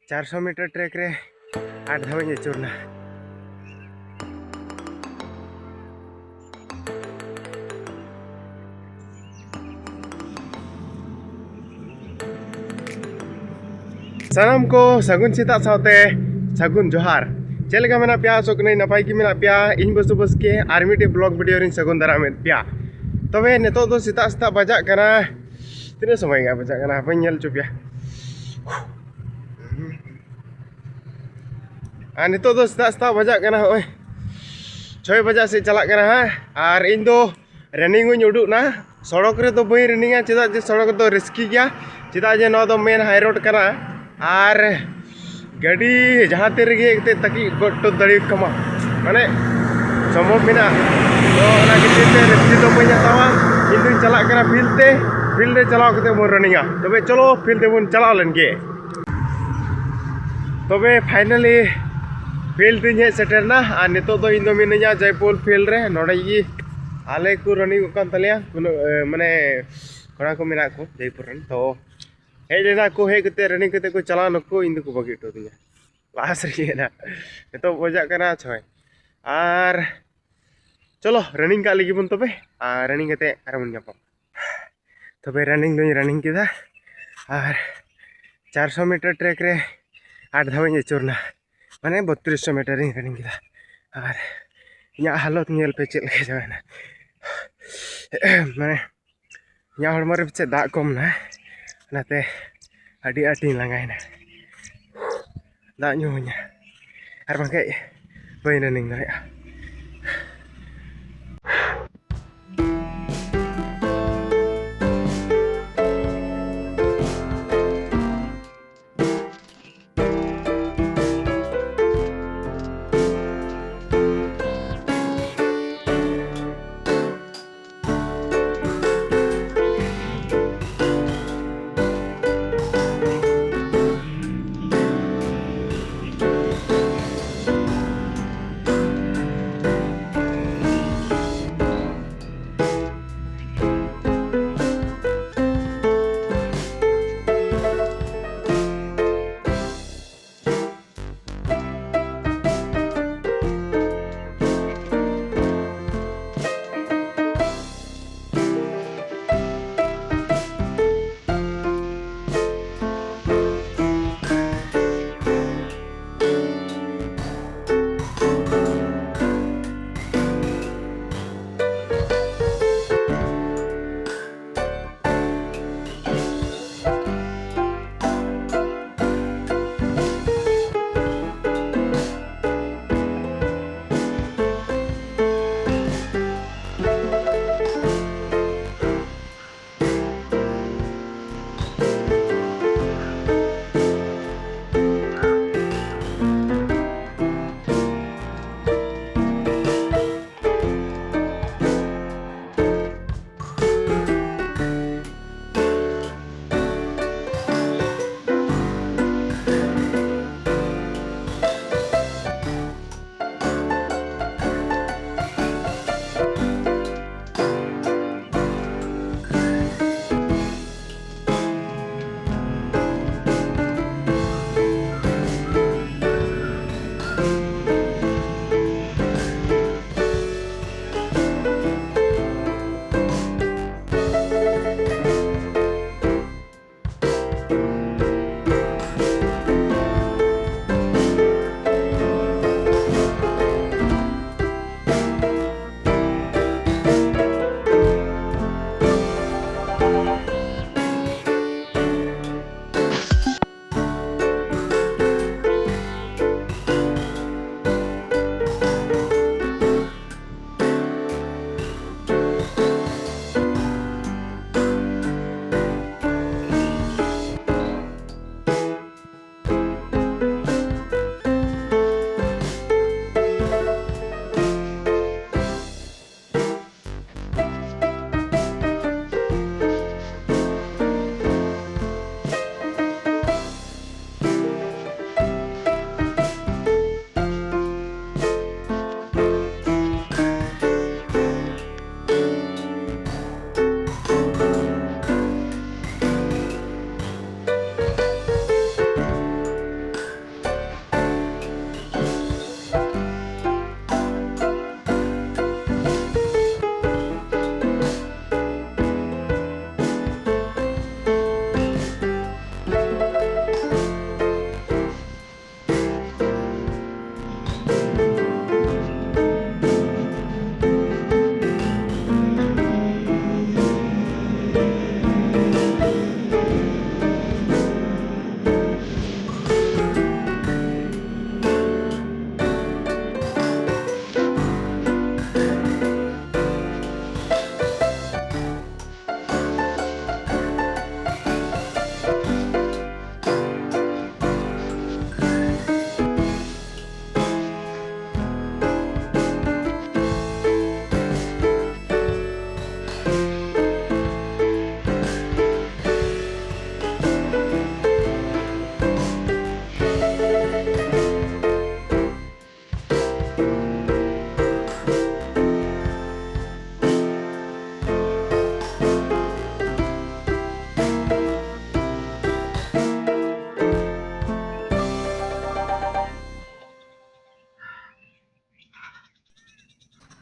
400 metre track रे 8 धाव अचुरना। सानाम को सगुन सीता साथे सगुन जोहार चलेगा मेना प्या सोकने नपाई की मेना प्या इन बसु बस के आर्मी टे ब्लॉग वीडियो रिन सगुन दारा में प्या तबे नेतो दो सीता सीता बजा कना तीन समय गा बजा कना बन नेल चुपिया आ नेतो दो सीता सीता बजा कना ओय 6 बजा से चला कना और इन दो रनिंग उन उडुक ना सड़क रे तो बई रनिंग चेदा जे सड़क तो रिस्की गया चेदा जे नो दो मेन हाई रोड कना और गाड़ी जहाँ तेरे तकी गोटो दड़ी कमा माने सम्भव मेना तो ना किते रिस्की तो बई हतावा इन दिन चला कना फील्ड रे चलाव कते बो रनिंगा तबे चलो फील्ड बन चलाव लेनगे तबे फाइनली फील्ड दिन हे सेटरना आ नितो दो इन दो मिनिया जयपुर फील्ड रे नोडे ई आले को रनिंग कान तलिया माने कोना को मेना को जयपुर रन तो हेज लेना को हे कते रनिंग कते को चला नको इन को बगी तो दिया लास्ट रे ना तो बजा कना छय और चलो रनिंग का लगी बन तबे रनिंग कते आरमन जापा तबे रनिंग दो रनिंग किदा और 400 मीटर ट्रैक रे 8 धाव अचुरना माने 3200 मीटर रनिंग किदा और इया हालत नेल पे चेल के जाना माने इया हड़मो रे पे दा कम ना नाते अड़ी आटी लांगायना दा नुया और बांके बई रनिंग दाया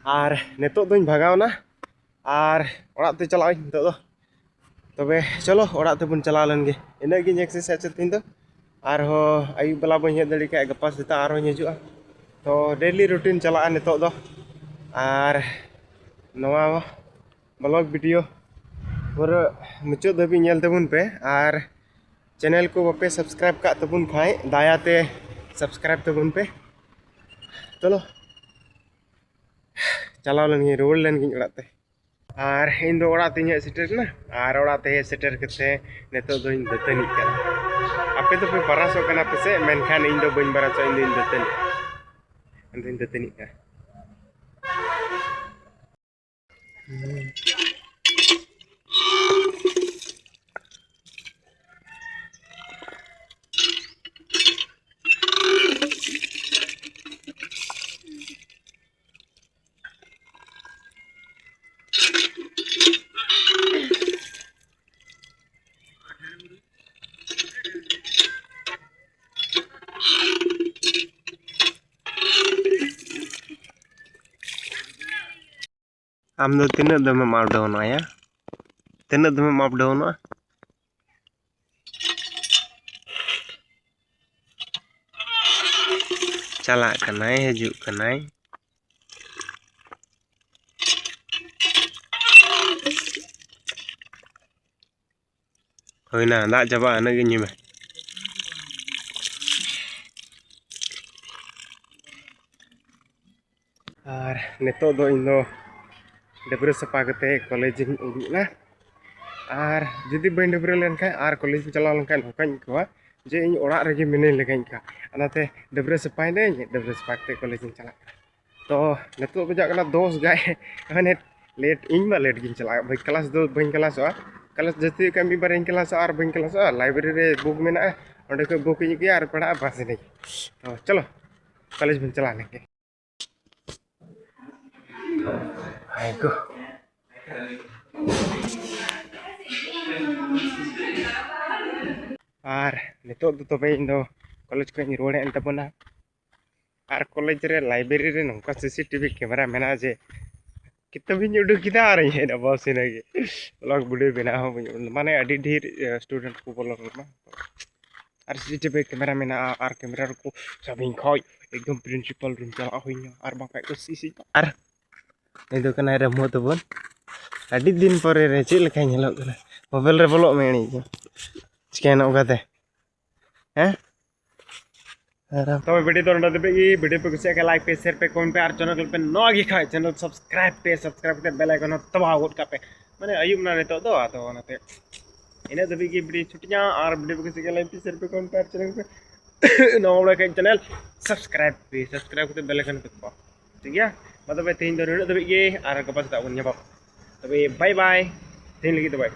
और नितो दोኝ भगावना और ओड़ा ते चलाओ नितो दो तबे चलो ओड़ा ते बन चला लेन गे इना गे एक्सरसाइज तीन दो और हो आयु बेला बन हेज दड़ी का गपा सेता और हजुआ तो डेली रूटीन चला नितो दो और नवा ब्लॉग वीडियो पूरा मुचाद धाबी नेल तबुन पे और चैनल को बापे सब्सक्राइब का तबुन खाए दायाते सब्सक्राइब तबुन पे चलो चलाव लेन रोड लेन गिन ओड़ाते और इन दो ओड़ा तिन सेटर ना और ओड़ाते सेटर कते नितो दोइन दतनी कना आपे तो पे बरासो कना पेसे मेनखान इन दो बइन बरासो इन दतनी का आम दो तीन दमे माप डाउन आया तीन दमे माप डाउन चला कनाय हजू कनाय होइना दा चाबा नगे निमे और नितो दो इन दो डबरे सफा करते कॉलेज उड़ूना और जुदी बन डबरे लेनखा और कॉलेज चला लेनखा नौकाኝ को जे इन ओड़ा रेगे मिने लगाኝ का अनाते डबरे सफाई ने डबरे सफा करते कॉलेज चला तो नितो बजा कना 10 गाय माने लेट इन मा लेट गिन चला भाई क्लास दो बन क्लास जति कमी बार इन क्लास और बन क्लास लाइब्रेरी रे बुक मेना ओंडे को बुक इन के और पढ़ा बस नहीं तो चलो कॉलेज बन चला लेंगे आइको और नितो तो तबे इन दो कॉलेज को रोड़े एन तबना और कॉलेज रे लाइब्रेरी रे नंका सीसीटीवी कैमरा मेना जे कितबिन उडुक किदा और हे ना बस इनगे ब्लॉग वीडियो बना हो माने अडी ढेर स्टूडेंट को बोलो मा और सीसीटीवी कैमरा मेना और कैमरा को सबिन खय एकदम प्रिंसिपल रूम चला होइना और बाका को सीसी और नितो कना रे मो तबन अडी दिन परे रे चे लेखा नेलो कना मोबाइल रे बोलो मेणी चिकन ओगाते हैं तो वीडियो तो नोंडे पे वीडियो पे कुछ लाइक पे शेयर पे कमेंट पे और चैनल पे नवा गी खाय चैनल सब्सक्राइब पे बेल आइकन दबाव गोट का पे माने अयुब ना नितो दो तो ओनाते इने दबी की वीडियो छुटिया और वीडियो पे कुछ लाइक पे शेयर पे कमेंट पे चैनल पे नवा के चैनल सब्सक्राइब पे बेल आइकन पे दबाव ठीक है मतलब तीन दिन दबी की और गपा सता बन तबे बाय बाय तीन लगी तो बाय